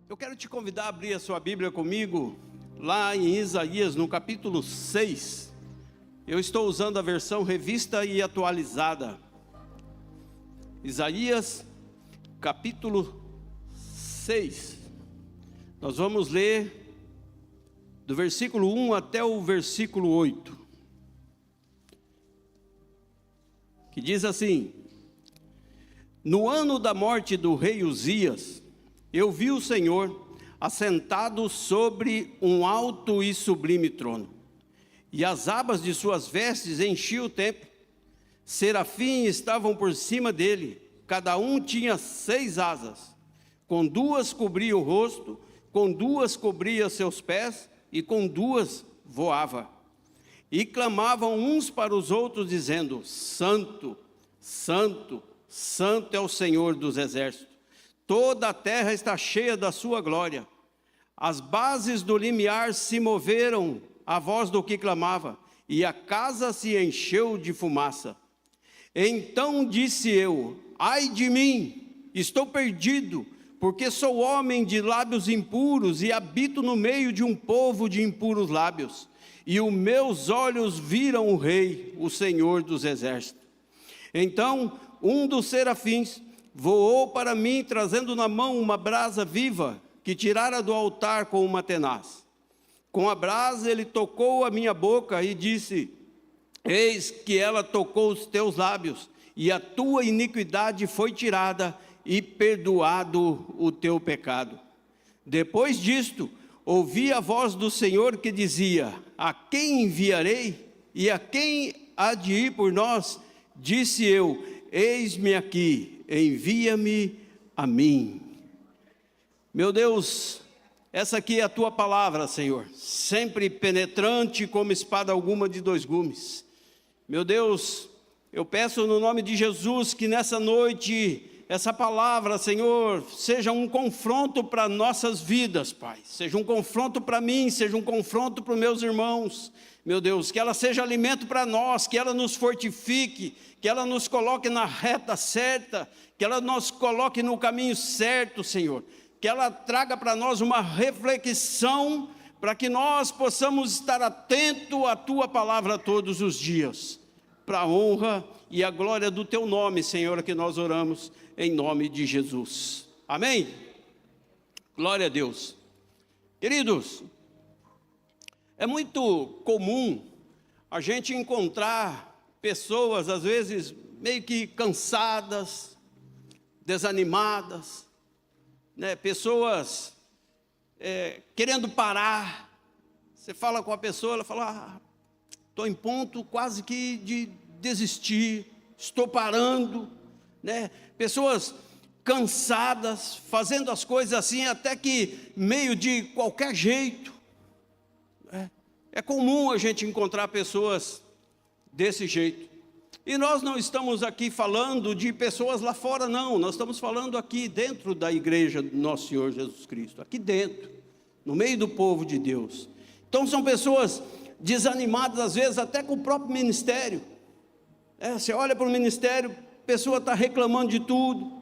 Eu quero te convidar a abrir a sua Bíblia comigo, lá em Isaías, no capítulo 6. Eu estou usando a versão revista e atualizada. Isaías, capítulo 6. Nós vamos ler do versículo 1 até o versículo 8. Que diz assim: No ano da morte do rei Uzias, eu vi o Senhor assentado sobre um alto e sublime trono, e as abas de suas vestes enchiam o templo. Serafins estavam por cima dele, cada um tinha 6 asas, com 2 cobria o rosto, com 2 cobria seus pés, e com 2 voava. E clamavam uns para os outros, dizendo: Santo, Santo, Santo é o Senhor dos exércitos. Toda a terra está cheia da sua glória. As bases do limiar se moveram à voz do que clamava, e a casa se encheu de fumaça. Então disse eu: ai de mim, estou perdido, porque sou homem de lábios impuros e habito no meio de um povo de impuros lábios. E os meus olhos viram o Rei, o Senhor dos exércitos. Então um dos serafins voou para mim, trazendo na mão uma brasa viva, que tirara do altar com uma tenaz. Com a brasa ele tocou a minha boca e disse: Eis que ela tocou os teus lábios, e a tua iniquidade foi tirada, e perdoado o teu pecado. Depois disto, ouvi a voz do Senhor que dizia: A quem enviarei? E a quem há de ir por nós? Disse eu: Eis-me aqui, envia-me a mim. Meu Deus, essa aqui é a tua palavra, Senhor, sempre penetrante como espada alguma de 2 gumes. Meu Deus, eu peço no nome de Jesus que nessa noite essa palavra, Senhor, seja um confronto para nossas vidas, Pai. Seja um confronto para mim, seja um confronto para os meus irmãos. Meu Deus, que ela seja alimento para nós, que ela nos fortifique, que ela nos coloque na reta certa, que ela nos coloque no caminho certo, Senhor. Que ela traga para nós uma reflexão, para que nós possamos estar atentos à Tua palavra todos os dias. Para a honra e a glória do Teu nome, Senhor, que nós oramos em nome de Jesus. Amém? Glória a Deus. Queridos, é muito comum a gente encontrar pessoas, às vezes, meio que cansadas, desanimadas, né? Pessoas querendo parar. Você fala com a pessoa, ela fala: estou em ponto quase que de desistir, estou parando, né? Pessoas cansadas, fazendo as coisas assim, até que meio de qualquer jeito. É comum a gente encontrar pessoas desse jeito. E nós não estamos aqui falando de pessoas lá fora, não. Nós estamos falando aqui dentro da igreja do nosso Senhor Jesus Cristo. Aqui dentro, no meio do povo de Deus. Então são pessoas desanimadas, às vezes, até com o próprio ministério. Você olha para o ministério, a pessoa está reclamando de tudo.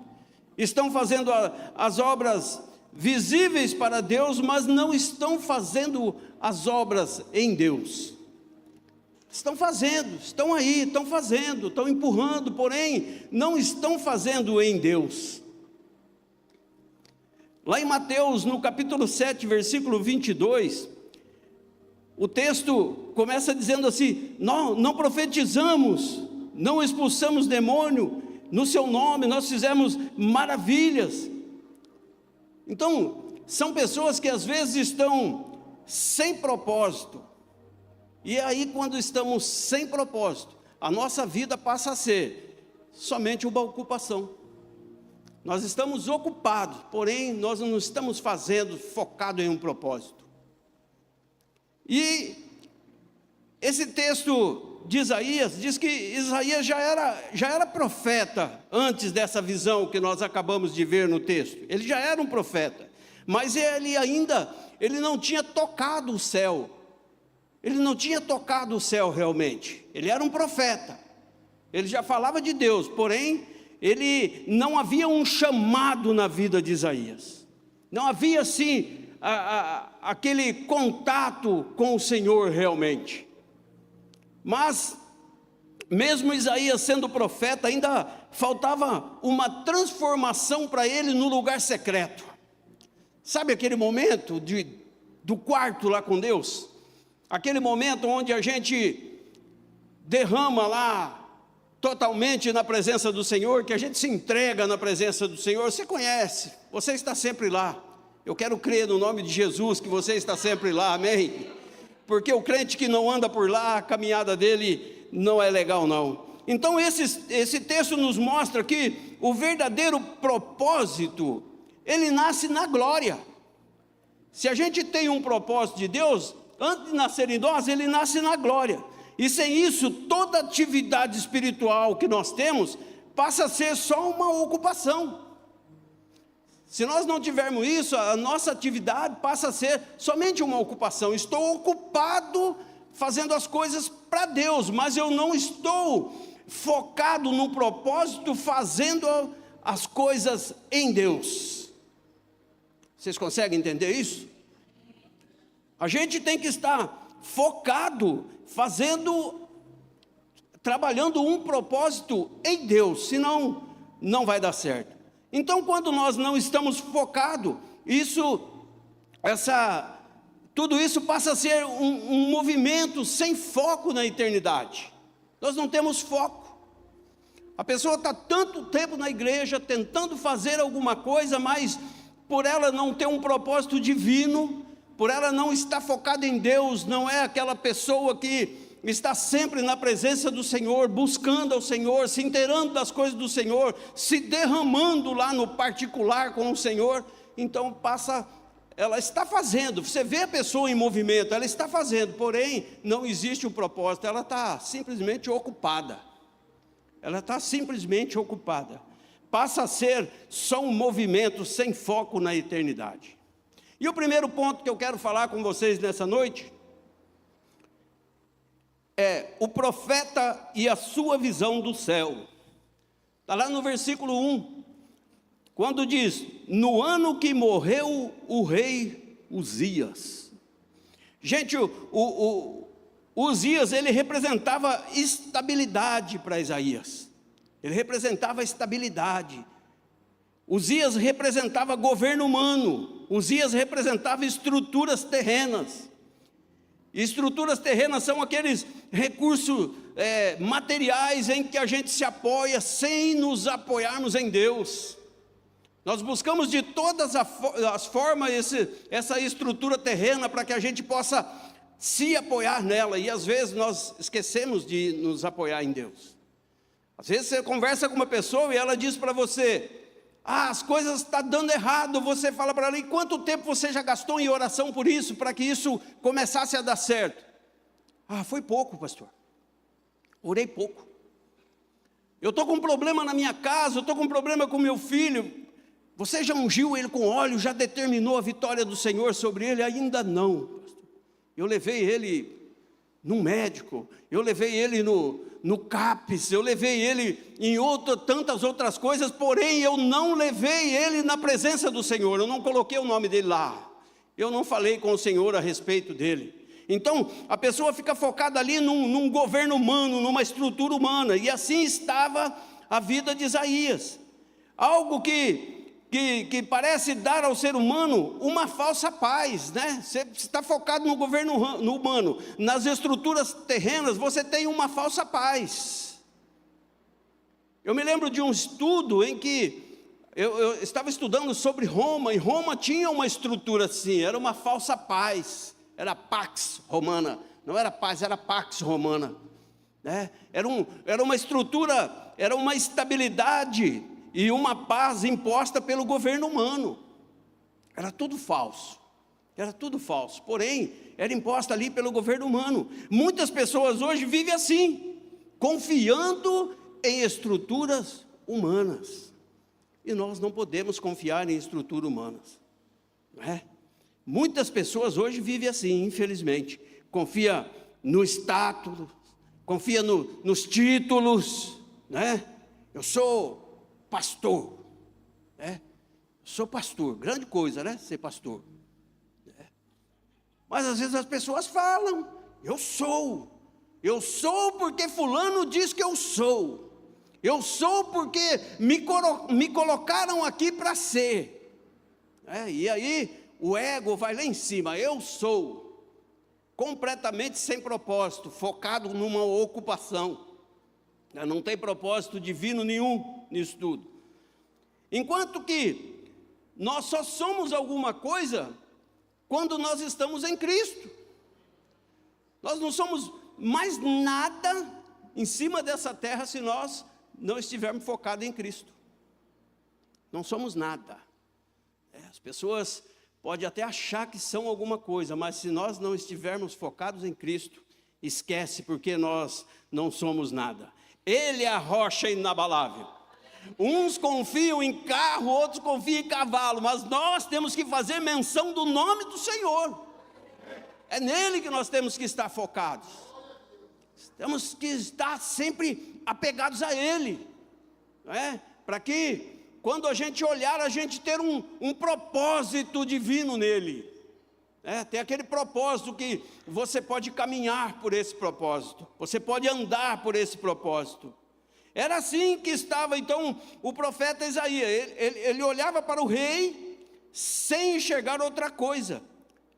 Estão fazendo as obras visíveis para Deus, mas não estão fazendo as obras em Deus. Estão fazendo, estão aí, estão fazendo, estão empurrando, porém não estão fazendo em Deus. Lá em Mateus, no capítulo 7, versículo 22, o texto começa dizendo assim: não profetizamos, não expulsamos demônio no seu nome, nós fizemos maravilhas. Então, são pessoas que às vezes estão sem propósito. E aí, quando estamos sem propósito, a nossa vida passa a ser somente uma ocupação. Nós estamos ocupados, porém nós não estamos focado em um propósito. E esse texto de Isaías diz que Isaías já era profeta antes dessa visão que nós acabamos de ver no texto. Ele já era um profeta, mas ele não tinha tocado o céu. Ele não tinha tocado o céu realmente. Ele era um profeta. Ele já falava de Deus, porém, não havia um chamado na vida de Isaías. Não havia assim aquele contato com o Senhor realmente. Mas mesmo Isaías sendo profeta, ainda faltava uma transformação para ele no lugar secreto. Sabe aquele momento do quarto lá com Deus? Aquele momento onde a gente derrama lá totalmente na presença do Senhor, que a gente se entrega na presença do Senhor. Você conhece, você está sempre lá. Eu quero crer no nome de Jesus que você está sempre lá, amém? Porque o crente que não anda por lá, a caminhada dele não é legal não. Então esse texto nos mostra que o verdadeiro propósito, ele nasce na glória. Se a gente tem um propósito de Deus, antes de nascer em nós, ele nasce na glória. E sem isso, toda atividade espiritual que nós temos, passa a ser só uma ocupação. Se nós não tivermos isso, a nossa atividade passa a ser somente uma ocupação. Estou ocupado fazendo as coisas para Deus, mas eu não estou focado no propósito, fazendo as coisas em Deus. Vocês conseguem entender isso? A gente tem que estar focado, trabalhando um propósito em Deus, senão não vai dar certo. Então, quando nós não estamos focados, tudo isso passa a ser um movimento sem foco na eternidade. Nós não temos foco. A pessoa está tanto tempo na igreja, tentando fazer alguma coisa, mas por ela não ter um propósito divino, por ela não estar focada em Deus, não é aquela pessoa que está sempre na presença do Senhor, buscando ao Senhor, se inteirando das coisas do Senhor, se derramando lá no particular com o Senhor. Então ela está fazendo, você vê a pessoa em movimento, ela está fazendo, porém não existe um propósito, ela está simplesmente ocupada. Ela está simplesmente ocupada. Passa a ser só um movimento sem foco na eternidade. E o primeiro ponto que eu quero falar com vocês nessa noite é o profeta e a sua visão do céu. Está lá no versículo 1, quando diz: no ano que morreu o rei Uzias. Gente, o Uzias, ele representava estabilidade para Isaías. Ele representava estabilidade. Uzias representava governo humano. Uzias representava estruturas terrenas. Estruturas terrenas são aqueles recursos materiais em que a gente se apoia sem nos apoiarmos em Deus. Nós buscamos de todas as formas essa estrutura terrena para que a gente possa se apoiar nela, e às vezes nós esquecemos de nos apoiar em Deus. Às vezes você conversa com uma pessoa e ela diz para você: as coisas estão dando errado. Você fala para ela: e quanto tempo você já gastou em oração por isso, para que isso começasse a dar certo? Foi pouco, pastor, orei pouco. Eu estou com um problema na minha casa, eu estou com um problema com meu filho. Você já ungiu ele com óleo, já determinou a vitória do Senhor sobre ele? Ainda não, pastor. Eu levei ele num médico, eu levei ele no CAPES, eu levei ele em tantas outras coisas, porém eu não levei ele na presença do Senhor, eu não coloquei o nome dele lá, eu não falei com o Senhor a respeito dele. Então a pessoa fica focada ali num governo humano, numa estrutura humana, e assim estava a vida de Isaías. Algo que parece dar ao ser humano uma falsa paz, né? Você está focado no governo humano, nas estruturas terrenas, você tem uma falsa paz. Eu me lembro de um estudo em que eu estava estudando sobre Roma, e Roma tinha uma estrutura assim, era uma falsa paz, era Pax Romana, não era paz, era Pax Romana, né? Era uma estrutura, era uma estabilidade e uma paz imposta pelo governo humano. Era tudo falso, porém, era imposta ali pelo governo humano. Muitas pessoas hoje vivem assim, confiando em estruturas humanas, e nós não podemos confiar em estruturas humanas, não é? Muitas pessoas hoje vivem assim, infelizmente, confia no status, confia nos títulos, né? Eu sou pastor, né? Sou pastor, grande coisa, né? Ser pastor. Mas às vezes as pessoas falam, eu sou porque fulano diz que eu sou porque me colocaram aqui para ser. E aí o ego vai lá em cima, eu sou, completamente sem propósito, focado numa ocupação, não tem propósito divino nenhum nisso tudo. Enquanto que nós só somos alguma coisa quando nós estamos em Cristo. Nós não somos mais nada em cima dessa terra se nós não estivermos focados em Cristo. Não somos nada. As pessoas podem até achar que são alguma coisa, mas se nós não estivermos focados em Cristo, esquece, porque nós não somos nada. Ele é a rocha inabalável. Uns confiam em carro, outros confiam em cavalo, mas nós temos que fazer menção do nome do Senhor. É nele que nós temos que estar focados. Temos que estar sempre apegados a Ele, para que quando a gente olhar, a gente ter um propósito divino nele. Tem aquele propósito que você pode caminhar por esse propósito, você pode andar por esse propósito. Era assim que estava então o profeta Isaías. Ele olhava para o rei sem enxergar outra coisa,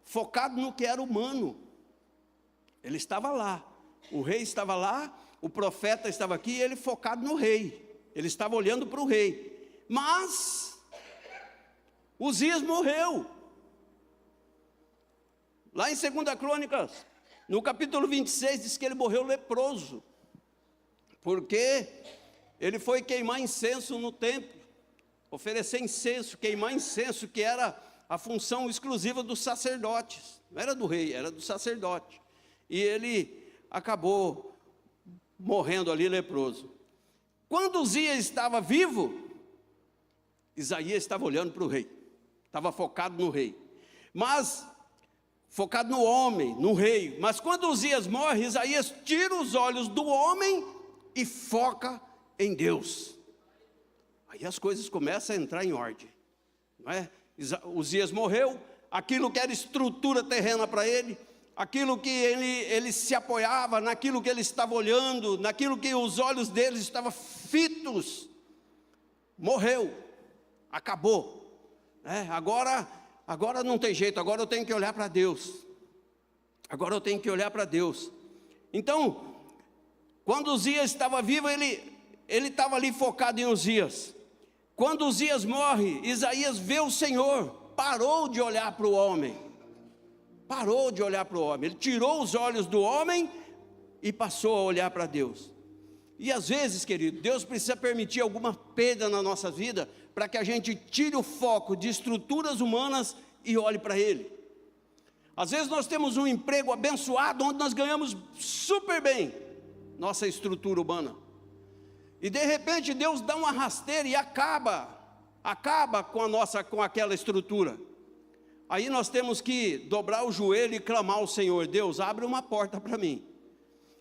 focado no que era humano. Ele estava lá, o rei estava lá, o profeta estava aqui, e ele focado no rei. Ele estava olhando para o rei. Mas Uzias morreu. Lá em 2 Crônicas, no capítulo 26, diz que ele morreu leproso, porque ele foi queimar incenso no templo, oferecer incenso, queimar incenso, que era a função exclusiva dos sacerdotes, não era do rei, era do sacerdote, e ele acabou morrendo ali leproso. Quando Uzias estava vivo, Isaías estava olhando para o rei, estava focado no rei, mas focado no homem, no rei. Mas quando Uzias morre, Isaías tira os olhos do homem e foca em Deus. Aí as coisas começam a entrar em ordem, não é? Uzias morreu, aquilo que era estrutura terrena para ele, aquilo que ele se apoiava, naquilo que ele estava olhando, naquilo que os olhos dele estavam fitos, morreu, acabou, Agora não tem jeito, agora eu tenho que olhar para Deus. Agora eu tenho que olhar para Deus. Então, quando Uzias estava vivo, ele estava ali focado em Uzias. Quando Uzias morre, Isaías vê o Senhor, parou de olhar para o homem. Parou de olhar para o homem. Ele tirou os olhos do homem e passou a olhar para Deus. E às vezes, querido, Deus precisa permitir alguma perda na nossa vida, para que a gente tire o foco de estruturas humanas e olhe para Ele. Às vezes nós temos um emprego abençoado, onde nós ganhamos super bem nossa estrutura humana, e de repente Deus dá uma rasteira e acaba com aquela estrutura. Aí nós temos que dobrar o joelho e clamar ao Senhor: Deus, abre uma porta para mim.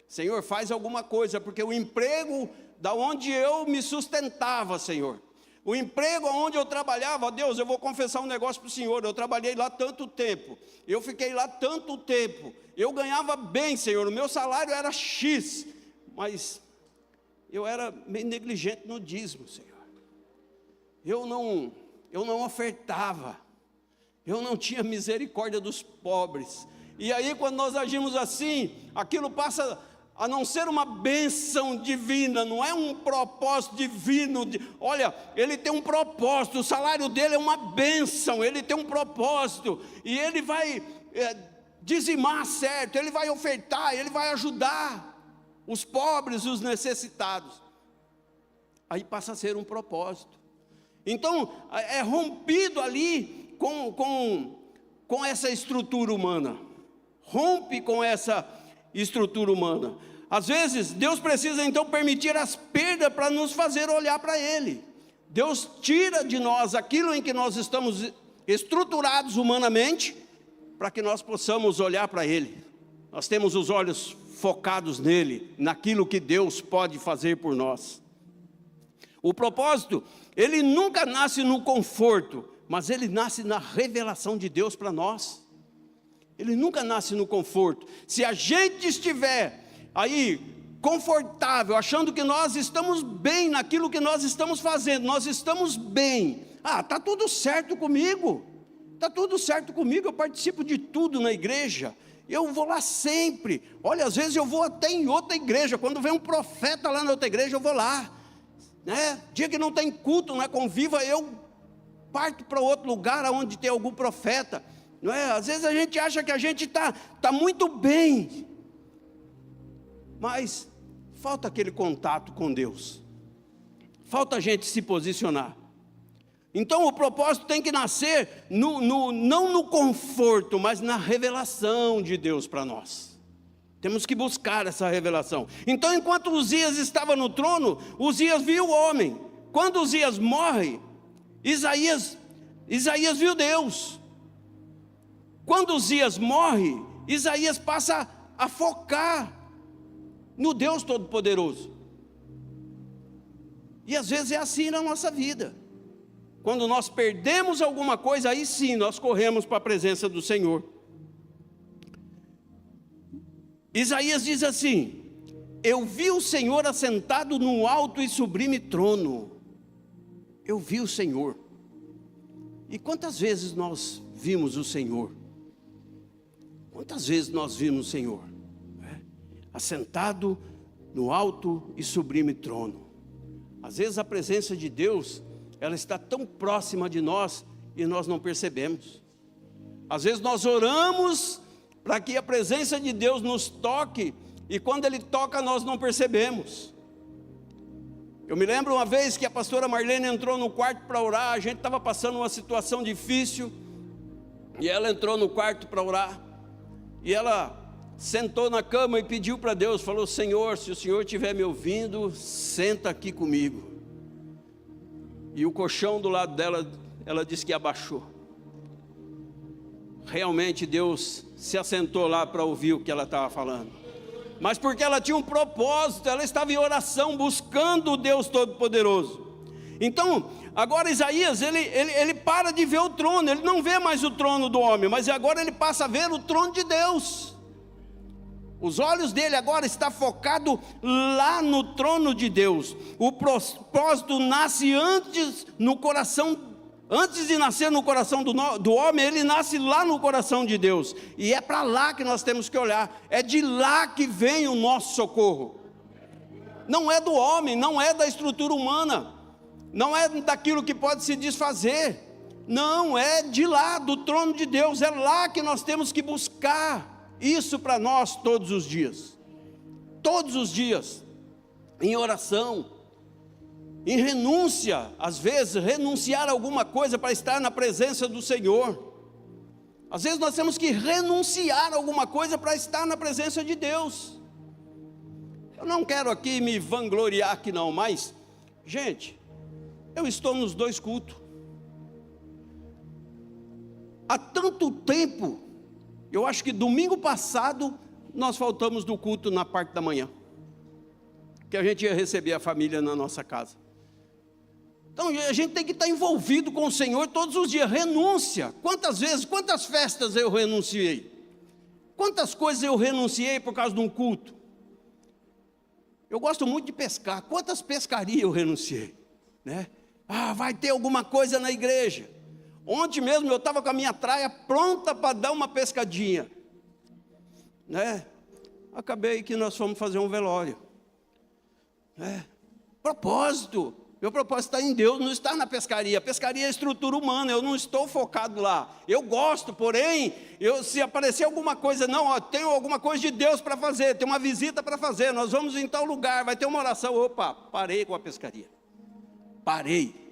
Senhor, faz alguma coisa, porque o emprego da onde eu me sustentava, Senhor, o emprego onde eu trabalhava, Deus, eu vou confessar um negócio para o Senhor, eu trabalhei lá tanto tempo, eu fiquei lá tanto tempo, eu ganhava bem, Senhor, o meu salário era X, mas eu era meio negligente no dízimo, Senhor. Eu não ofertava, eu não tinha misericórdia dos pobres. E aí quando nós agimos assim, aquilo passa a não ser uma bênção divina, não é um propósito divino. Olha, ele tem um propósito, o salário dele é uma bênção, ele tem um propósito, e ele vai dizimar certo, ele vai ofertar, ele vai ajudar os pobres e os necessitados. Aí passa a ser um propósito. Então é rompido ali com essa estrutura humana, rompe com essa estrutura humana. Às vezes Deus precisa então permitir as perdas para nos fazer olhar para Ele. Deus tira de nós aquilo em que nós estamos estruturados humanamente, para que nós possamos olhar para Ele. Nós temos os olhos focados nele, naquilo que Deus pode fazer por nós. O propósito, ele nunca nasce no conforto, mas ele nasce na revelação de Deus para nós. Ele nunca nasce no conforto. Se a gente estiver aí confortável, achando que nós estamos bem naquilo que nós estamos fazendo, nós estamos bem, está tudo certo comigo, está tudo certo comigo, eu participo de tudo na igreja, eu vou lá sempre. Olha, às vezes eu vou até em outra igreja, quando vem um profeta lá na outra igreja, eu vou lá, né? Dia que não tem culto, não é conviva, eu parto para outro lugar onde tem algum profeta, não é? Às vezes a gente acha que a gente está muito bem, mas falta aquele contato com Deus, falta a gente se posicionar. Então o propósito tem que nascer não no conforto, mas na revelação de Deus para nós. Temos que buscar essa revelação. Então, enquanto Uzias estava no trono, Uzias viu o homem. Quando Uzias morre, Isaías viu Deus. Quando Uzias morre, Isaías passa a focar no Deus Todo-Poderoso. E às vezes é assim na nossa vida. Quando nós perdemos alguma coisa, aí sim nós corremos para a presença do Senhor. Isaías diz assim: eu vi o Senhor assentado num alto e sublime trono. Eu vi o Senhor. E quantas vezes nós vimos o Senhor? Quantas vezes nós vimos o Senhor? Assentado no alto e sublime trono. Às vezes a presença de Deus, ela está tão próxima de nós e nós não percebemos. Às vezes nós oramos para que a presença de Deus nos toque, e quando Ele toca nós não percebemos. Eu me lembro uma vez que a pastora Marlene entrou no quarto para orar, a gente estava passando uma situação difícil, e ela entrou no quarto para orar, e ela sentou na cama e pediu para Deus, falou: Senhor, se o Senhor estiver me ouvindo, senta aqui comigo. E o colchão do lado dela, ela disse que abaixou. Realmente Deus se assentou lá para ouvir o que ela estava falando, mas porque ela tinha um propósito, ela estava em oração, buscando o Deus Todo-Poderoso. Então, agora Isaías, ele para de ver o trono, ele não vê mais o trono do homem, mas agora ele passa a ver o trono de Deus. Os olhos dele agora estão focados lá no trono de Deus. O propósito nasce antes de nascer no coração do homem, ele nasce lá no coração de Deus. E é para lá que nós temos que olhar, é de lá que vem o nosso socorro. Não é do homem, não é da estrutura humana, não é daquilo que pode se desfazer. Não, é de lá, do trono de Deus, é lá que nós temos que buscar isso para nós todos os dias, em oração, em renúncia, às vezes renunciar a alguma coisa para estar na presença do Senhor. Às vezes nós temos que renunciar a alguma coisa para estar na presença de Deus. Eu não quero aqui me vangloriar aqui não, mas, gente, eu estou nos 2 cultos. Há tanto tempo, eu acho que domingo passado, nós faltamos do culto na parte da manhã, que a gente ia receber a família na nossa casa. Então a gente tem que estar envolvido com o Senhor todos os dias. Renúncia, quantas vezes, quantas festas eu renunciei, quantas coisas eu renunciei por causa de um culto. Eu gosto muito de pescar, quantas pescarias eu renunciei, né? Vai ter alguma coisa na igreja. Ontem mesmo eu estava com a minha traia pronta para dar uma pescadinha, né? Acabei que nós fomos fazer um velório, né? Propósito, meu propósito está em Deus, não está na pescaria. A pescaria é estrutura humana, eu não estou focado lá. Eu gosto, porém, se aparecer alguma coisa, tenho alguma coisa de Deus para fazer, tem uma visita para fazer, nós vamos em tal lugar, vai ter uma oração, parei com a pescaria, parei.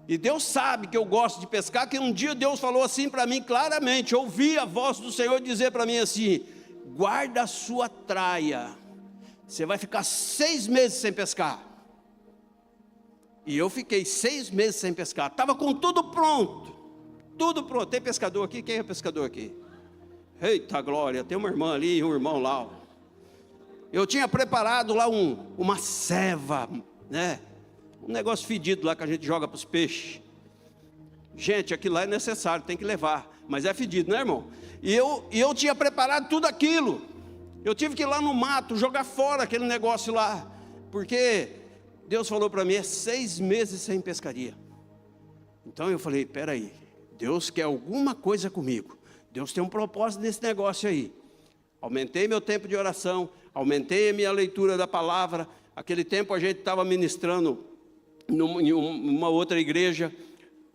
E Deus sabe que eu gosto de pescar, que um dia Deus falou assim para mim claramente, ouvi a voz do Senhor dizer para mim assim: guarda a sua traia, você vai ficar 6 meses sem pescar. E eu fiquei 6 meses sem pescar, estava com tudo pronto. Tem pescador aqui? Quem é pescador aqui? Eita glória, tem uma irmã ali e um irmão lá. Eu tinha preparado lá uma ceva, né? Um negócio fedido lá que a gente joga para os peixes. Gente, aquilo lá é necessário, tem que levar, mas é fedido, né, irmão? E eu tinha preparado tudo aquilo. Eu tive que ir lá no mato, jogar fora aquele negócio lá, porque Deus falou para mim, 6 meses sem pescaria. Então eu falei, peraí, Deus quer alguma coisa comigo, Deus tem um propósito nesse negócio aí. Aumentei meu tempo de oração, aumentei a minha leitura da palavra. Aquele tempo a gente estava ministrando em uma outra igreja,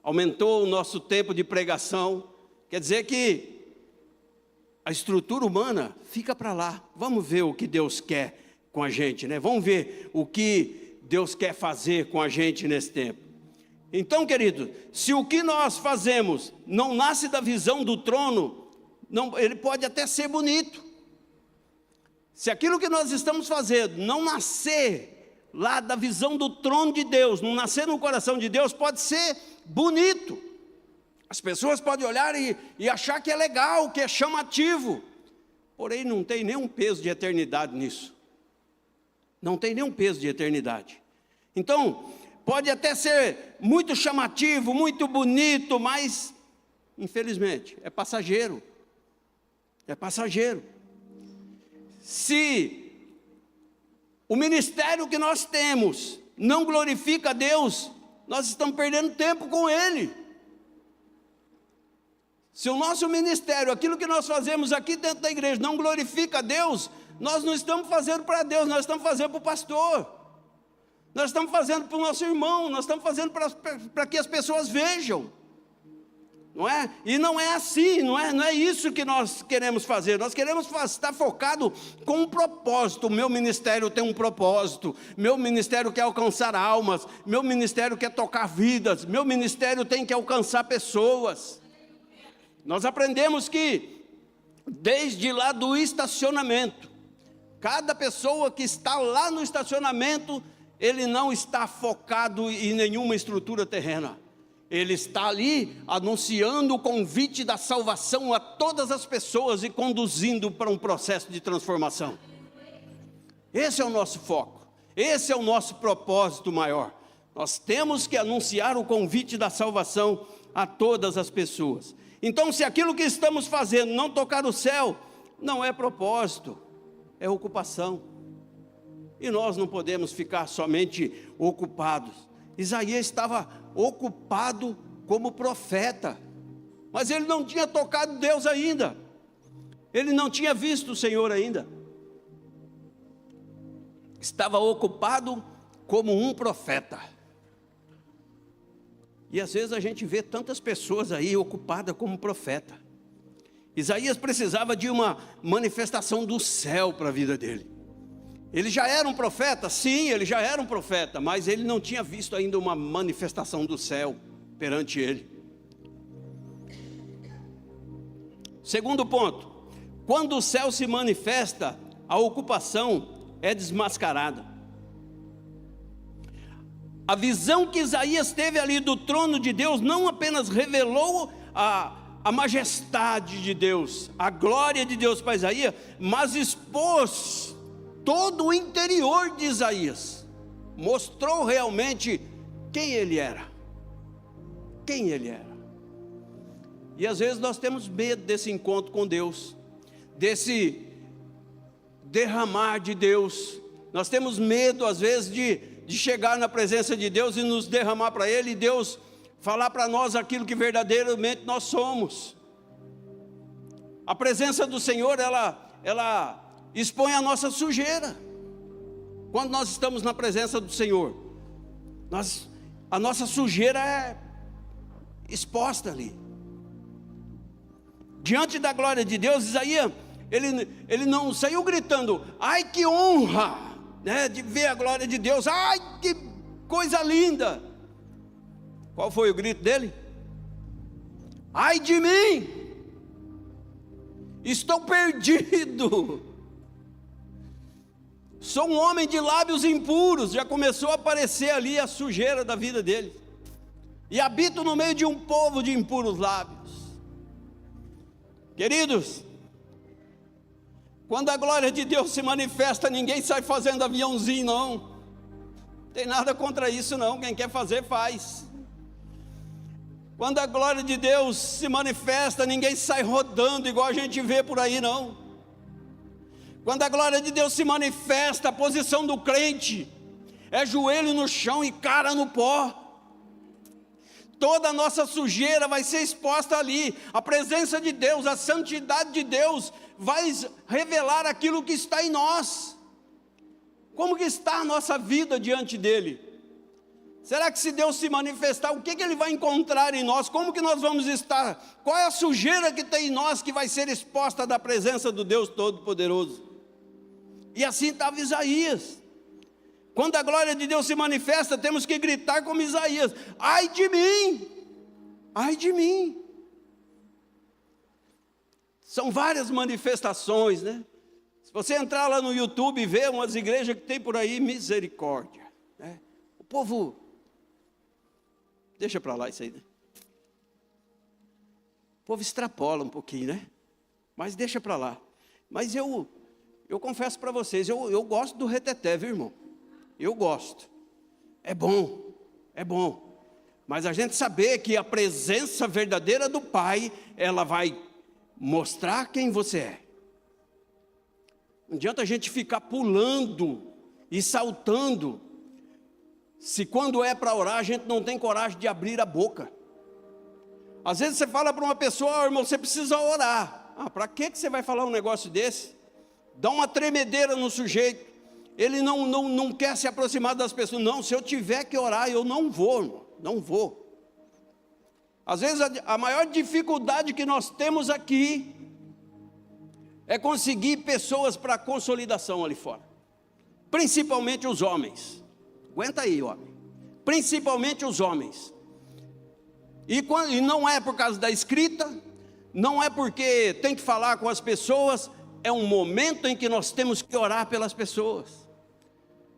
aumentou o nosso tempo de pregação. Quer dizer que a estrutura humana fica para lá. Vamos ver o que Deus quer com a gente, né? Vamos ver o que Deus quer fazer com a gente nesse tempo. Então, querido, se o que nós fazemos não nasce da visão do trono, não, ele pode até ser bonito. Se aquilo que nós estamos fazendo não nascer lá da visão do trono de Deus, não nascer no coração de Deus, pode ser bonito. As pessoas podem olhar e achar que é legal, que é chamativo. Porém, não tem nenhum peso de eternidade nisso. Não tem nenhum peso de eternidade. Então, pode até ser muito chamativo, muito bonito, mas, infelizmente, é passageiro. É passageiro. Se o ministério que nós temos não glorifica a Deus, nós estamos perdendo tempo com Ele. Se o nosso ministério, aquilo que nós fazemos aqui dentro da igreja, não glorifica a Deus, nós não estamos fazendo para Deus, nós estamos fazendo para o pastor. Nós estamos fazendo para o nosso irmão, nós estamos fazendo para que as pessoas vejam. Não é? E não é assim, não é isso que nós queremos fazer. Nós queremos estar focado com um propósito. O meu ministério tem um propósito. Meu ministério quer alcançar almas. Meu ministério quer tocar vidas. Meu ministério tem que alcançar pessoas. Nós aprendemos que, desde lá do estacionamento, cada pessoa que está lá no estacionamento, ele não está focado em nenhuma estrutura terrena. Ele está ali anunciando o convite da salvação a todas as pessoas e conduzindo para um processo de transformação. Esse é o nosso foco, esse é o nosso propósito maior. Nós temos que anunciar o convite da salvação a todas as pessoas. Então, se aquilo que estamos fazendo não tocar o céu, não é propósito, é ocupação. E nós não podemos ficar somente ocupados. Isaías estava ocupado como profeta, mas ele não tinha tocado Deus ainda, ele não tinha visto o Senhor ainda, estava ocupado como um profeta. E às vezes a gente vê tantas pessoas aí ocupadas como profeta. Isaías precisava de uma manifestação do céu para a vida dele. Ele já era um profeta? Sim, ele já era um profeta, mas ele não tinha visto ainda uma manifestação do céu perante ele. Segundo ponto, quando o céu se manifesta, a ocupação é desmascarada. A visão que Isaías teve ali do trono de Deus não apenas revelou a majestade de Deus, a glória de Deus para Isaías, mas expôs todo o interior de Isaías, mostrou realmente quem ele era. Quem ele era. E às vezes nós temos medo desse encontro com Deus, desse derramar de Deus. Nós temos medo às vezes de chegar na presença de Deus e nos derramar para Ele, e Deus falar para nós aquilo que verdadeiramente nós somos. A presença do Senhor, ela expõe a nossa sujeira. Quando nós estamos na presença do Senhor, a nossa sujeira é exposta ali. Diante da glória de Deus, Isaías, ele não saiu gritando, ai que honra, né, de ver a glória de Deus, ai que coisa linda. Qual foi o grito dele? Ai de mim, estou perdido. Sou um homem de lábios impuros. Já começou a aparecer ali a sujeira da vida dele. E habito no meio de um povo de impuros lábios. Queridos, quando a glória de Deus se manifesta, ninguém sai fazendo aviãozinho, não. Tem nada contra isso, não. Quem quer fazer, faz. Quando a glória de Deus se manifesta, ninguém sai rodando igual a gente vê por aí, não. Quando a glória de Deus se manifesta, a posição do crente é joelho no chão e cara no pó. Toda a nossa sujeira vai ser exposta ali. A presença de Deus, a santidade de Deus vai revelar aquilo que está em nós. Como que está a nossa vida diante dele? Será que se Deus se manifestar, o que ele vai encontrar em nós? Como que nós vamos estar? Qual é a sujeira que tem em nós que vai ser exposta da presença do Deus Todo-Poderoso? E assim estava Isaías. Quando a glória de Deus se manifesta, temos que gritar como Isaías: ai de mim, ai de mim. São várias manifestações, né? Se você entrar lá no YouTube e ver umas igrejas que tem por aí, misericórdia, né? O povo, deixa para lá isso aí, né? O povo extrapola um pouquinho, né? Mas deixa para lá. Mas eu confesso para vocês, eu gosto do reteté, viu, irmão? Eu gosto, é bom, mas a gente saber que a presença verdadeira do Pai, ela vai mostrar quem você é. Não adianta a gente ficar pulando e saltando, se quando é para orar a gente não tem coragem de abrir a boca. Às vezes você fala para uma pessoa: irmão, você precisa orar. Para que você vai falar um negócio desse? Dá uma tremedeira no sujeito. Ele não quer se aproximar das pessoas. Não, se eu tiver que orar, eu não vou, irmão, não vou. Às vezes a maior dificuldade que nós temos aqui é conseguir pessoas para consolidação ali fora. Principalmente os homens. Aguenta aí, homem. Principalmente os homens. E não é por causa da escrita, não é porque tem que falar com as pessoas, é um momento em que nós temos que orar pelas pessoas.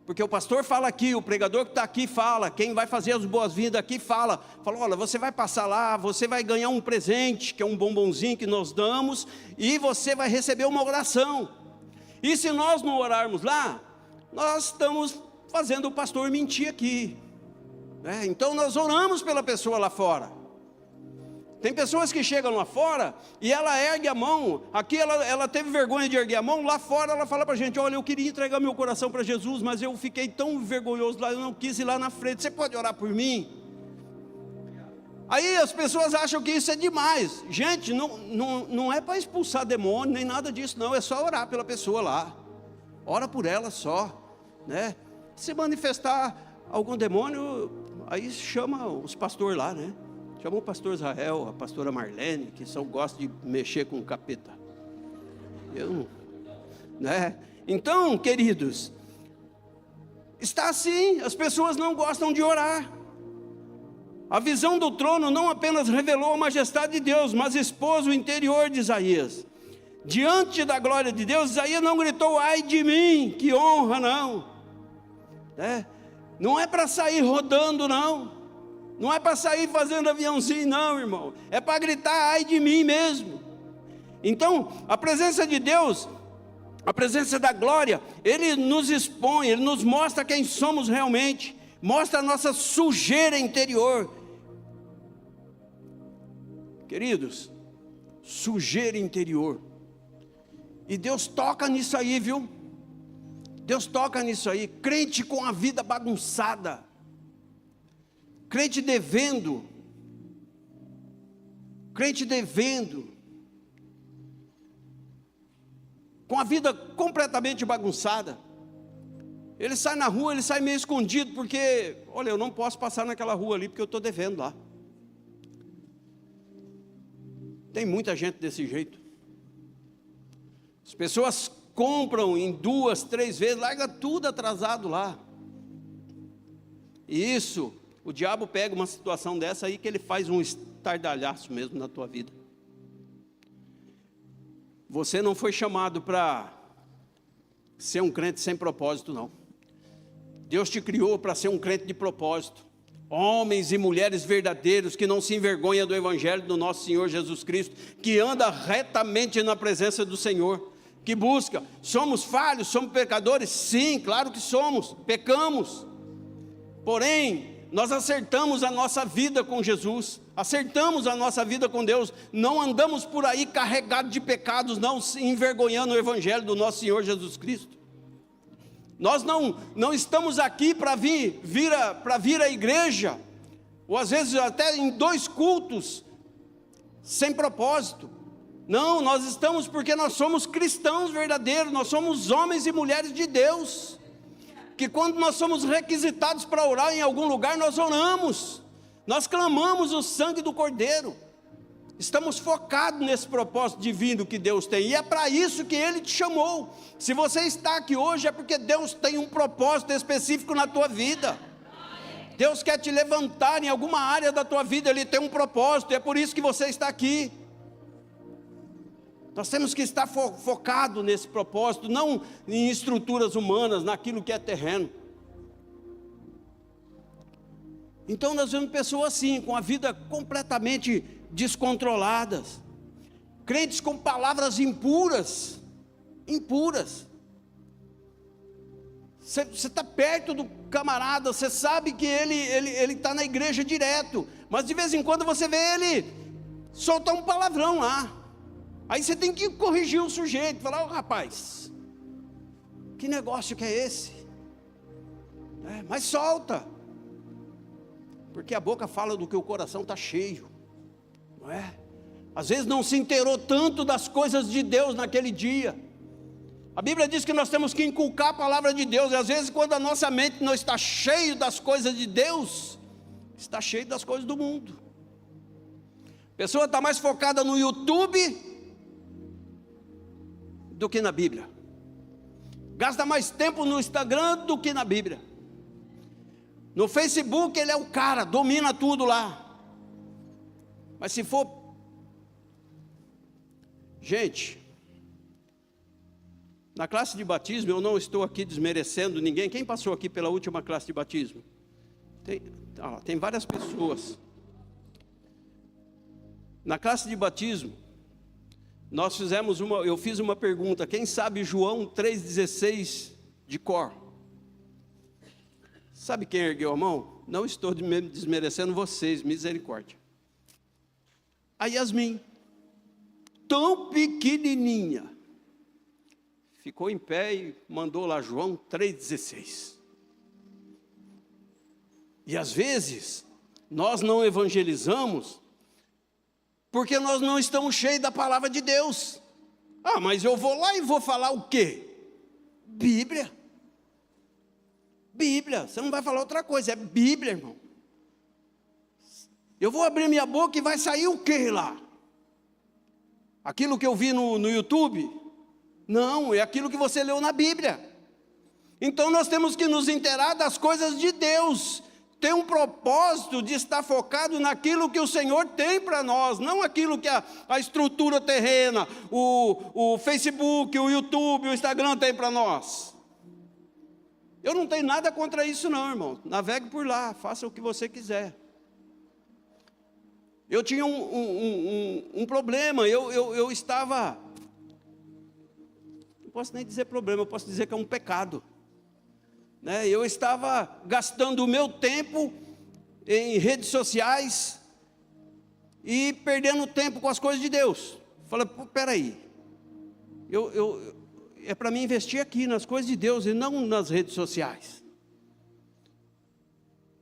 Porque o pastor fala aqui, o pregador que está aqui fala, quem vai fazer as boas-vindas aqui fala, olha, você vai passar lá, você vai ganhar um presente, que é um bombonzinho que nós damos, e você vai receber uma oração. E se nós não orarmos lá, nós estamos fazendo o pastor mentir aqui, né? Então nós oramos pela pessoa lá fora. Tem pessoas que chegam lá fora e ela ergue a mão, aqui ela teve vergonha de erguer a mão, lá fora ela fala para a gente: olha, eu queria entregar meu coração para Jesus, mas eu fiquei tão vergonhoso lá, eu não quis ir lá na frente, você pode orar por mim? Aí as pessoas acham que isso é demais. Gente, não é para expulsar demônio, nem nada disso não, é só orar pela pessoa lá, ora por ela só, né? Se manifestar algum demônio, aí chama os pastores lá, né? Chama o pastor Israel, a pastora Marlene, que gostam de mexer com o capeta. Né? Então, queridos, está assim, as pessoas não gostam de orar. A visão do trono não apenas revelou a majestade de Deus, mas expôs o interior de Isaías. Diante da glória de Deus, Isaías não gritou: ai de mim, que honra, não. Não é para sair rodando, não. Não é para sair fazendo aviãozinho, não, irmão. É para gritar: ai de mim mesmo. Então, a presença de Deus, a presença da glória, Ele nos expõe, Ele nos mostra quem somos realmente, mostra a nossa sujeira interior. Queridos, sujeira interior. E Deus toca nisso aí, viu? Deus toca nisso aí. Crente com a vida bagunçada, crente devendo, com a vida completamente bagunçada. Ele sai na rua, ele sai meio escondido, porque, olha, eu não posso passar naquela rua ali, porque eu estou devendo lá. Tem muita gente desse jeito. As pessoas compram em 2, 3 vezes, larga tudo atrasado lá. E isso, o diabo pega uma situação dessa aí que ele faz um estardalhaço mesmo na tua vida. Você não foi chamado para ser um crente sem propósito, não. Deus te criou para ser um crente de propósito. Homens e mulheres verdadeiros que não se envergonham do evangelho do nosso Senhor Jesus Cristo, que anda retamente na presença do Senhor, que busca. Somos falhos, somos pecadores? Sim, claro que somos, pecamos. Porém, nós acertamos a nossa vida com Jesus. acertamos a nossa vida com Deus, não andamos por aí carregados de pecados, não envergonhando o Evangelho do nosso Senhor Jesus Cristo. Nós não estamos aqui para vir à igreja, ou às vezes até em 2 cultos, sem propósito. Não, nós estamos porque nós somos cristãos verdadeiros, nós somos homens e mulheres de Deus, que quando nós somos requisitados para orar em algum lugar, nós oramos, nós clamamos o sangue do Cordeiro, estamos focados nesse propósito divino que Deus tem, e é para isso que Ele te chamou. Se você está aqui hoje, é porque Deus tem um propósito específico na tua vida. Deus quer te levantar em alguma área da tua vida, Ele tem um propósito, e é por isso que você está aqui. Nós temos que estar focado nesse propósito, não em estruturas humanas, naquilo que é terreno. Então nós vemos pessoas assim, com a vida completamente descontroladas, crentes com palavras impuras. Você está perto do camarada, você sabe que ele está na igreja direto, mas de vez em quando você vê ele soltar um palavrão lá. Aí você tem que corrigir o sujeito, falar: rapaz, que negócio que é esse? Mas solta, porque a boca fala do que o coração está cheio, não é? Às vezes não se inteirou tanto das coisas de Deus naquele dia. A Bíblia diz que nós temos que inculcar a palavra de Deus, e às vezes quando a nossa mente não está cheia das coisas de Deus, está cheia das coisas do mundo. A pessoa está mais focada no YouTube do que na Bíblia, gasta mais tempo no Instagram do que na Bíblia. No Facebook ele é o cara, domina tudo lá. Mas se for, gente, na classe de batismo, eu não estou aqui desmerecendo ninguém. Quem passou aqui pela última classe de batismo? Tem várias pessoas. Na classe de batismo, eu fiz uma pergunta: quem sabe João 3,16 de cor? Sabe quem ergueu a mão? Não estou desmerecendo vocês, misericórdia. A Yasmin, tão pequenininha, ficou em pé e mandou lá João 3,16. E às vezes, nós não evangelizamos, porque nós não estamos cheios da palavra de Deus. Mas eu vou lá e vou falar o quê? Bíblia. Bíblia, você não vai falar outra coisa, é Bíblia, irmão. Eu vou abrir minha boca e vai sair o quê lá? Aquilo que eu vi no YouTube? Não, é aquilo que você leu na Bíblia. Então nós temos que nos inteirar das coisas de Deus. Tem um propósito de estar focado naquilo que o Senhor tem para nós, não aquilo que a estrutura terrena, o Facebook, o YouTube, o Instagram tem para nós. Eu não tenho nada contra isso não, irmão. Navegue por lá, faça o que você quiser. Eu tinha um problema, eu estava, não posso nem dizer problema, eu posso dizer que é um pecado. Eu estava gastando o meu tempo em redes sociais e perdendo tempo com as coisas de Deus. Falei: peraí, é para mim investir aqui nas coisas de Deus e não nas redes sociais.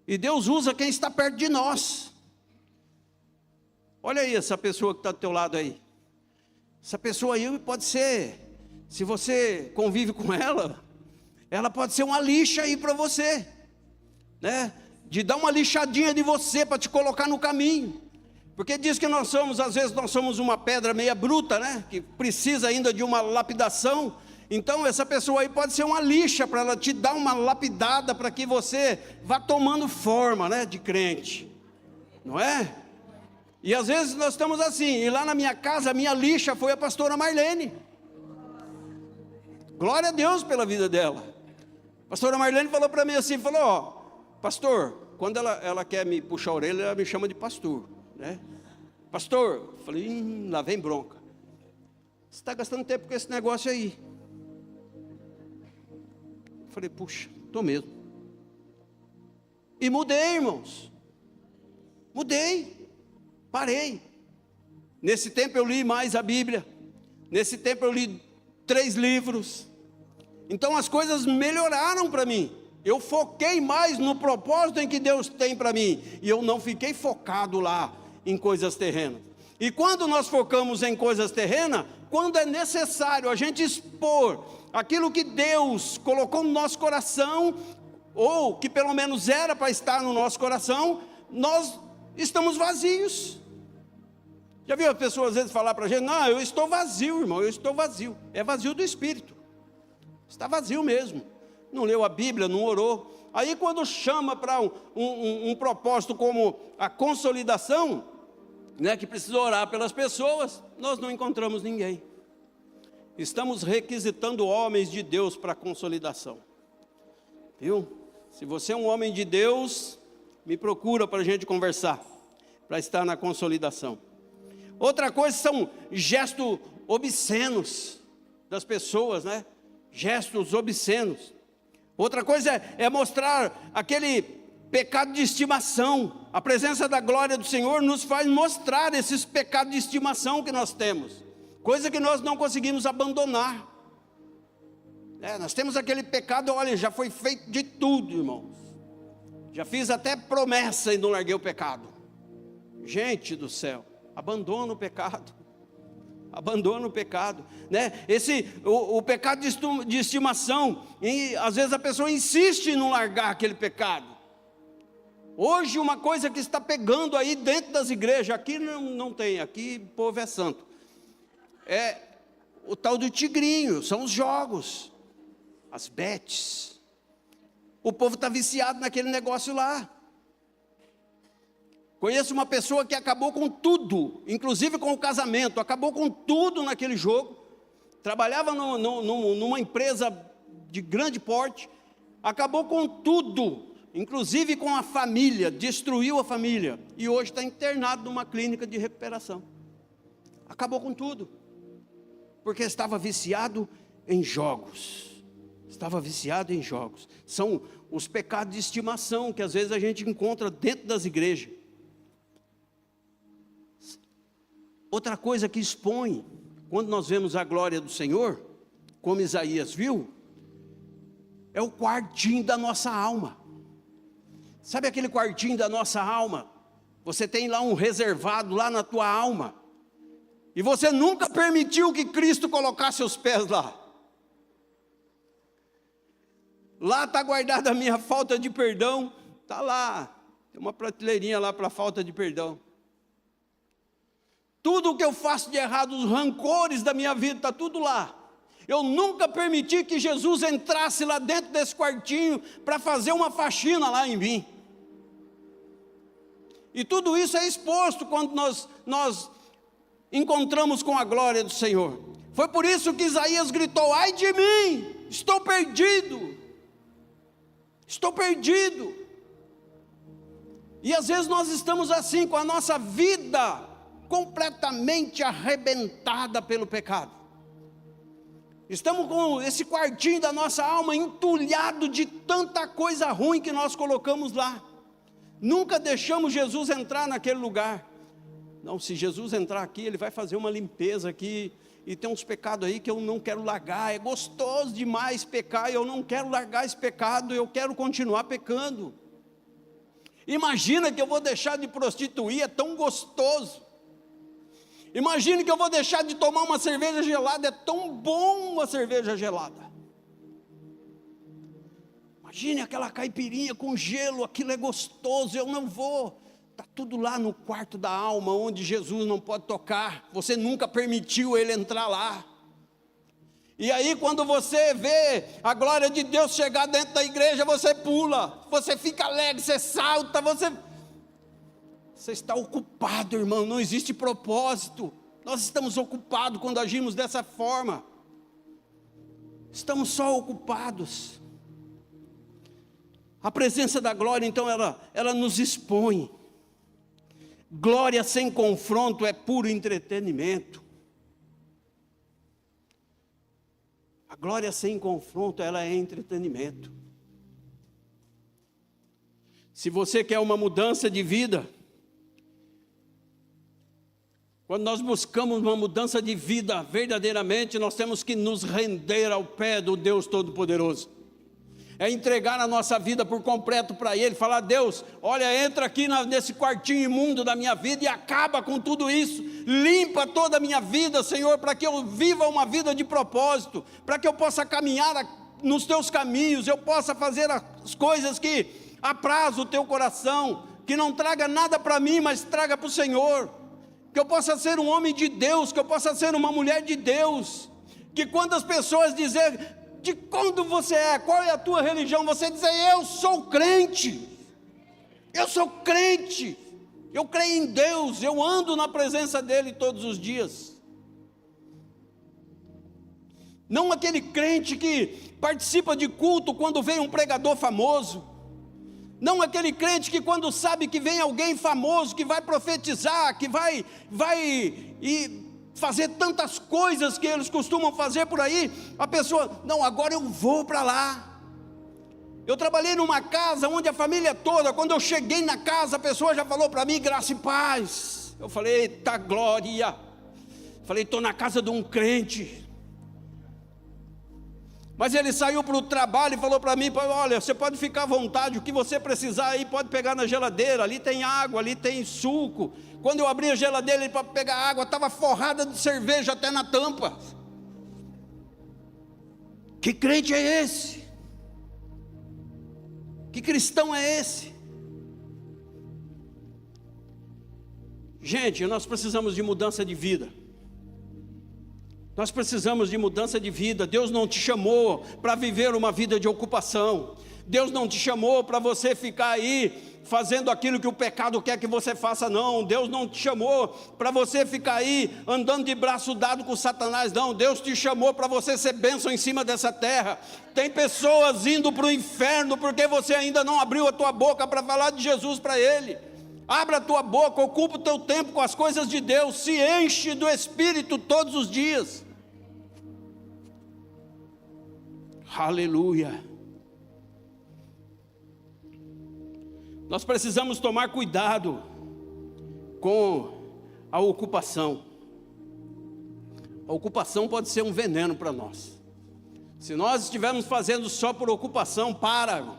E Deus usa quem está perto de nós. Olha aí essa pessoa que está do teu lado aí. Essa pessoa aí pode ser, se você convive com ela pode ser uma lixa aí para você, de dar uma lixadinha de você para te colocar no caminho, porque diz que às vezes nós somos uma pedra meia bruta, que precisa ainda de uma lapidação. Então essa pessoa aí pode ser uma lixa para ela te dar uma lapidada, para que você vá tomando forma, de crente, não é? E às vezes nós estamos assim, e lá na minha casa a minha lixa foi a pastora Marlene. Glória a Deus pela vida dela. A pastora Marlene falou para mim assim, pastor, quando ela quer me puxar a orelha, ela me chama de pastor, Pastor, eu falei, lá vem bronca. Você está gastando tempo com esse negócio aí. Eu falei, puxa, estou mesmo. E mudei, irmãos. Mudei. Parei. Nesse tempo eu li mais a Bíblia. Nesse tempo eu li 3 livros. Então as coisas melhoraram para mim. Eu foquei mais no propósito em que Deus tem para mim. E eu não fiquei focado lá em coisas terrenas. E quando nós focamos em coisas terrenas, quando é necessário a gente expor aquilo que Deus colocou no nosso coração, ou que pelo menos era para estar no nosso coração, nós estamos vazios. Já viu as pessoas às vezes falar para a gente: não, eu estou vazio, irmão, eu estou vazio. É vazio do Espírito. Está vazio mesmo. Não leu a Bíblia, não orou. Aí quando chama para um propósito como a consolidação, que precisa orar pelas pessoas, nós não encontramos ninguém. Estamos requisitando homens de Deus para a consolidação. Viu? Se você é um homem de Deus, me procura para a gente conversar, para estar na consolidação. Outra coisa são gestos obscenos das pessoas, gestos obscenos. Outra coisa é mostrar aquele pecado de estimação. A presença da glória do Senhor nos faz mostrar esses pecados de estimação que nós temos, coisa que nós não conseguimos abandonar. Nós temos aquele pecado, olha, já foi feito de tudo, irmãos. Já fiz até promessa e não larguei o pecado. Gente do céu, abandona o pecado. Abandona o pecado, o pecado de estimação, e às vezes a pessoa insiste em não largar aquele pecado. Hoje uma coisa que está pegando aí dentro das igrejas, aqui não tem, aqui o povo é santo, é o tal do tigrinho, são os jogos, as bets. O povo está viciado naquele negócio lá. Conheço uma pessoa que acabou com tudo, inclusive com o casamento, acabou com tudo naquele jogo. Trabalhava numa empresa de grande porte, acabou com tudo, inclusive com a família, destruiu a família. E hoje está internado numa clínica de recuperação. Acabou com tudo, porque estava viciado em jogos. Estava viciado em jogos. São os pecados de estimação que às vezes a gente encontra dentro das igrejas. Outra coisa que expõe, quando nós vemos a glória do Senhor, como Isaías viu, é o quartinho da nossa alma. Sabe aquele quartinho da nossa alma? Você tem lá um reservado lá na tua alma, e você nunca permitiu que Cristo colocasse os pés lá. Lá está guardada a minha falta de perdão, está lá, tem uma prateleirinha lá para falta de perdão. Tudo o que eu faço de errado, os rancores da minha vida, está tudo lá. Eu nunca permiti que Jesus entrasse lá dentro desse quartinho para fazer uma faxina lá em mim. E tudo isso é exposto quando nós encontramos com a glória do Senhor. Foi por isso que Isaías gritou: ai de mim, estou perdido. Estou perdido. E às vezes nós estamos assim, com a nossa vida completamente arrebentada pelo pecado. Estamos com esse quartinho da nossa alma entulhado de tanta coisa ruim que nós colocamos lá. Nunca deixamos Jesus entrar naquele lugar. Não, se Jesus entrar aqui, Ele vai fazer uma limpeza aqui, e tem uns pecados aí que eu não quero largar. É gostoso demais pecar, e eu não quero largar esse pecado, eu quero continuar pecando. Imagina que eu vou deixar de prostituir, é tão gostoso. Imagine que eu vou deixar de tomar uma cerveja gelada, é tão bom uma cerveja gelada. Imagine aquela caipirinha com gelo, aquilo é gostoso, eu não vou. Está tudo lá no quarto da alma, onde Jesus não pode tocar, você nunca permitiu Ele entrar lá. E aí quando você vê a glória de Deus chegar dentro da igreja, você pula, você fica alegre, você salta, você está ocupado, irmão, não existe propósito. Nós estamos ocupados quando agimos dessa forma. Estamos só ocupados. A presença da glória, então, ela nos expõe. Glória sem confronto é puro entretenimento. A glória sem confronto, ela é entretenimento. Se você quer uma mudança de vida, Quando nós buscamos uma mudança de vida verdadeiramente, nós temos que nos render ao pé do Deus Todo-Poderoso. É entregar a nossa vida por completo para Ele, falar: Deus, olha, entra aqui nesse quartinho imundo da minha vida e acaba com tudo isso, limpa toda a minha vida, Senhor, para que eu viva uma vida de propósito, para que eu possa caminhar nos Teus caminhos, eu possa fazer as coisas que apraz o Teu coração, que não traga nada para mim, mas traga para o Senhor, que eu possa ser um homem de Deus, que eu possa ser uma mulher de Deus, que quando as pessoas dizerem: de quando você é, qual é a tua religião, você dizer: eu sou crente, eu creio em Deus, eu ando na presença dEle todos os dias. Não aquele crente que participa de culto quando vem um pregador famoso, não aquele crente que quando sabe que vem alguém famoso, que vai profetizar, que vai fazer tantas coisas que eles costumam fazer por aí, a pessoa: não, agora eu vou para lá. Eu trabalhei numa casa onde a família toda, quando eu cheguei na casa, a pessoa já falou para mim: graça e paz. Eu falei: eita glória. Falei: estou na casa de um crente. Mas ele saiu para o trabalho e falou para mim: olha, você pode ficar à vontade, o que você precisar aí, pode pegar na geladeira, ali tem água, ali tem suco. Quando eu abri a geladeira para pegar água, estava forrada de cerveja até na tampa. Que crente é esse? Que cristão é esse? Gente, nós precisamos de mudança de vida. Nós precisamos de mudança de vida. Deus não te chamou para viver uma vida de ocupação. Deus não te chamou para você ficar aí fazendo aquilo que o pecado quer que você faça, não. Deus não te chamou para você ficar aí andando de braço dado com Satanás, não. Deus te chamou para você ser bênção em cima dessa terra. Tem pessoas indo para o inferno porque você ainda não abriu a tua boca para falar de Jesus para ele. Abra a tua boca, ocupa o teu tempo com as coisas de Deus, se enche do Espírito todos os dias. Aleluia. Nós precisamos tomar cuidado com a ocupação. A ocupação pode ser um veneno para nós. Se nós estivermos fazendo só por ocupação, para.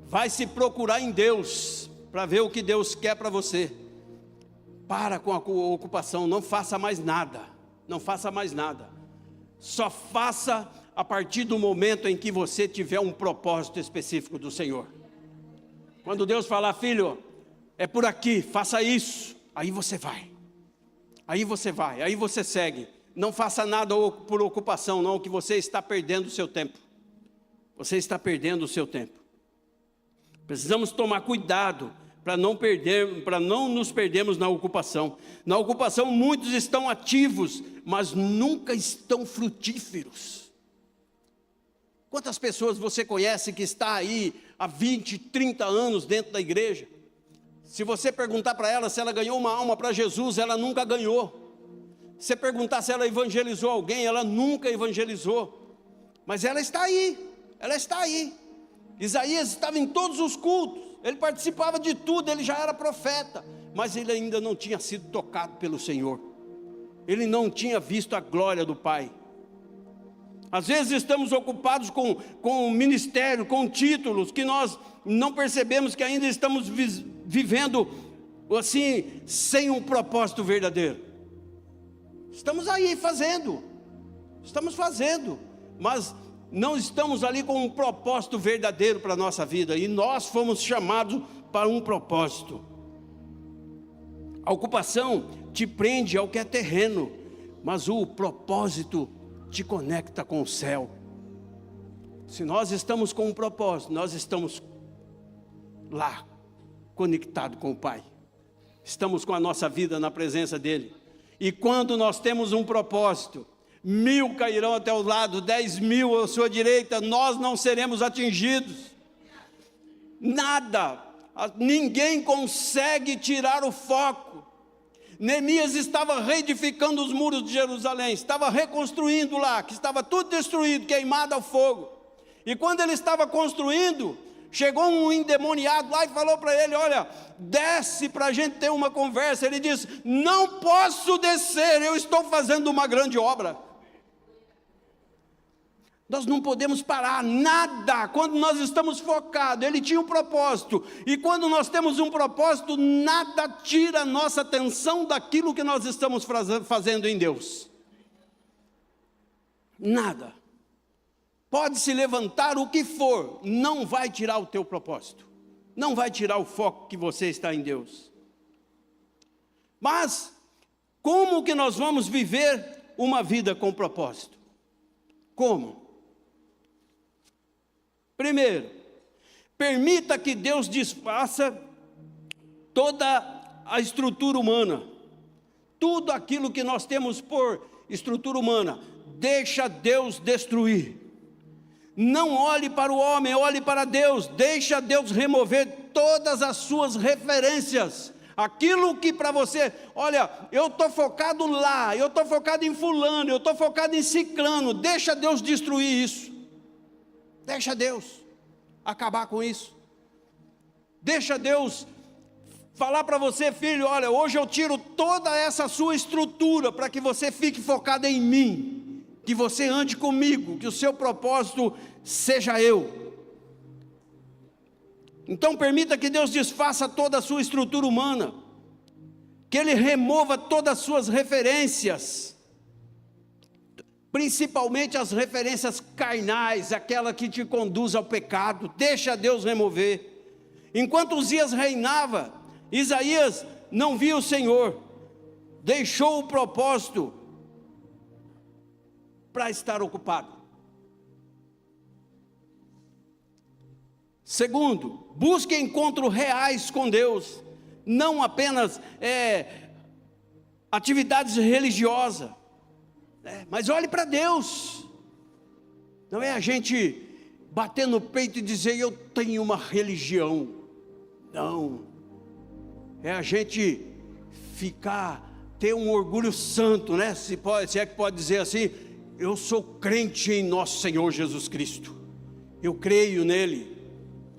Vai se procurar em Deus para ver o que Deus quer para você. Para com a ocupação, não faça mais nada. Não faça mais nada. Só faça a partir do momento em que você tiver um propósito específico do Senhor. Quando Deus falar: filho, é por aqui, faça isso, aí você vai, aí você segue. Não faça nada por ocupação, não, que você está perdendo o seu tempo. Você está perdendo o seu tempo. Precisamos tomar cuidado para não nos perdermos na ocupação. Na ocupação muitos estão ativos, mas nunca estão frutíferos. Quantas pessoas você conhece que está aí há 20, 30 anos dentro da igreja? Se você perguntar para ela se ela ganhou uma alma para Jesus, ela nunca ganhou. Se você perguntar se ela evangelizou alguém, ela nunca evangelizou. Mas ela está aí. Isaías estava em todos os cultos. Ele participava de tudo, ele já era profeta, mas ele ainda não tinha sido tocado pelo Senhor. Ele não tinha visto a glória do Pai. Às vezes estamos ocupados com o ministério, com títulos, que nós não percebemos que ainda estamos vivendo assim, sem um propósito verdadeiro. Estamos aí fazendo, mas não estamos ali com um propósito verdadeiro para a nossa vida, e nós fomos chamados para um propósito. A ocupação te prende ao que é terreno, mas o propósito te conecta com o céu. Se nós estamos com um propósito, nós estamos lá, conectados com o Pai. Estamos com a nossa vida na presença dEle. E quando nós temos um propósito, 1000 cairão até o lado, 10.000 à sua direita, nós não seremos atingidos. Nada, ninguém consegue tirar o foco. Neemias estava reedificando os muros de Jerusalém, estava reconstruindo lá, que estava tudo destruído, queimado ao fogo. E quando ele estava construindo, Chegou um endemoniado lá e falou para ele: olha, desce para a gente ter uma conversa. Ele disse: não posso descer, eu estou fazendo uma grande obra. Nós não podemos parar nada quando nós estamos focados. Ele tinha um propósito, e quando nós temos um propósito, nada tira a nossa atenção daquilo que nós estamos fazendo em Deus. Nada. Pode se levantar o que for, não vai tirar o teu propósito, não vai tirar o foco que você está em Deus. Mas, como que nós vamos viver uma vida com propósito? Como? Primeiro, permita que Deus desfaça toda a estrutura humana, tudo aquilo que nós temos por estrutura humana, deixa Deus destruir. Não olhe para o homem, olhe para Deus, deixa Deus remover todas as suas referências, aquilo que para você, olha, eu estou focado lá, eu estou focado em fulano, eu estou focado em ciclano, deixa Deus destruir isso. Deixa Deus acabar com isso. Deixa Deus falar para você: filho, olha, hoje eu tiro toda essa sua estrutura para que você fique focado em mim, que você ande comigo, que o seu propósito seja eu. Então permita que Deus desfaça toda a sua estrutura humana, que Ele remova todas as suas referências, principalmente as referências carnais, aquela que te conduz ao pecado. Deixa Deus remover. Enquanto Uzias reinava, Isaías não via o Senhor, deixou o propósito para estar ocupado. Segundo, busque encontros reais com Deus, não apenas atividades religiosas. Mas olhe para Deus. Não é a gente bater no peito e dizer: eu tenho uma religião. Não. É a gente ter um orgulho santo, né? Se é que pode dizer assim: eu sou crente em nosso Senhor Jesus Cristo, eu creio nele,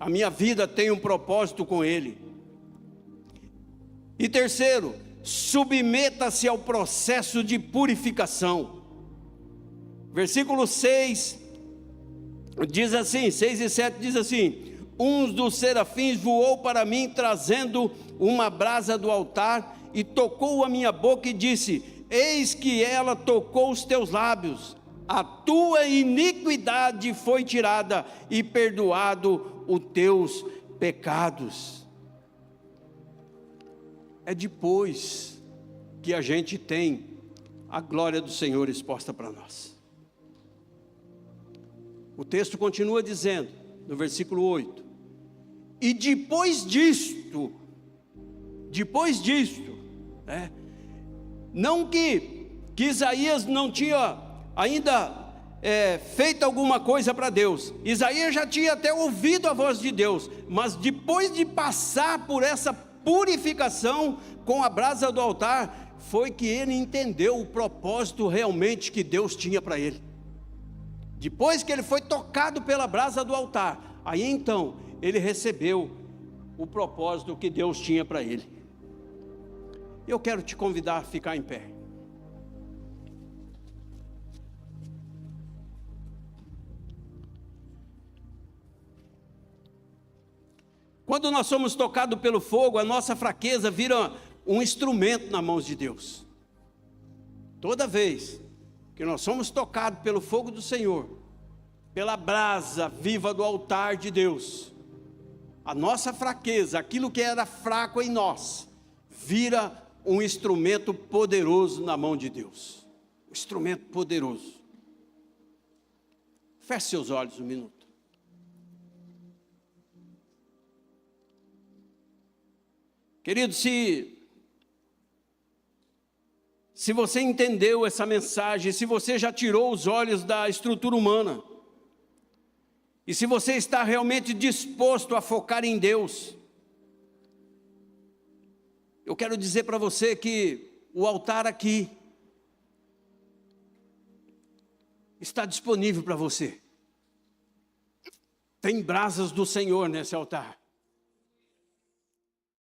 a minha vida tem um propósito com ele. E terceiro, submeta-se ao processo de purificação. Versículo 6 diz assim, 6 e 7 diz assim: um dos serafins voou para mim, trazendo uma brasa do altar, e tocou a minha boca e disse: eis que ela tocou os teus lábios, a tua iniquidade foi tirada, e perdoado os teus pecados. É depois que a gente tem a glória do Senhor exposta para nós. O texto continua dizendo, no versículo 8: e depois disto, não que Isaías não tinha ainda feito alguma coisa para Deus, Isaías já tinha até ouvido a voz de Deus, mas depois de passar por essa purificação com a brasa do altar, foi que ele entendeu o propósito realmente que Deus tinha para ele. Depois que ele foi tocado pela brasa do altar, aí então ele recebeu o propósito que Deus tinha para ele. Eu quero te convidar a ficar em pé. Quando nós somos tocados pelo fogo, a nossa fraqueza vira um instrumento nas mãos de Deus. Toda vez que nós somos tocados pelo fogo do Senhor, pela brasa viva do altar de Deus, a nossa fraqueza, aquilo que era fraco em nós, vira um instrumento poderoso na mão de Deus. Um instrumento poderoso. Feche seus olhos um minuto. Querido, se você entendeu essa mensagem, se você já tirou os olhos da estrutura humana, e se você está realmente disposto a focar em Deus, eu quero dizer para você que o altar aqui está disponível para você. Tem brasas do Senhor nesse altar.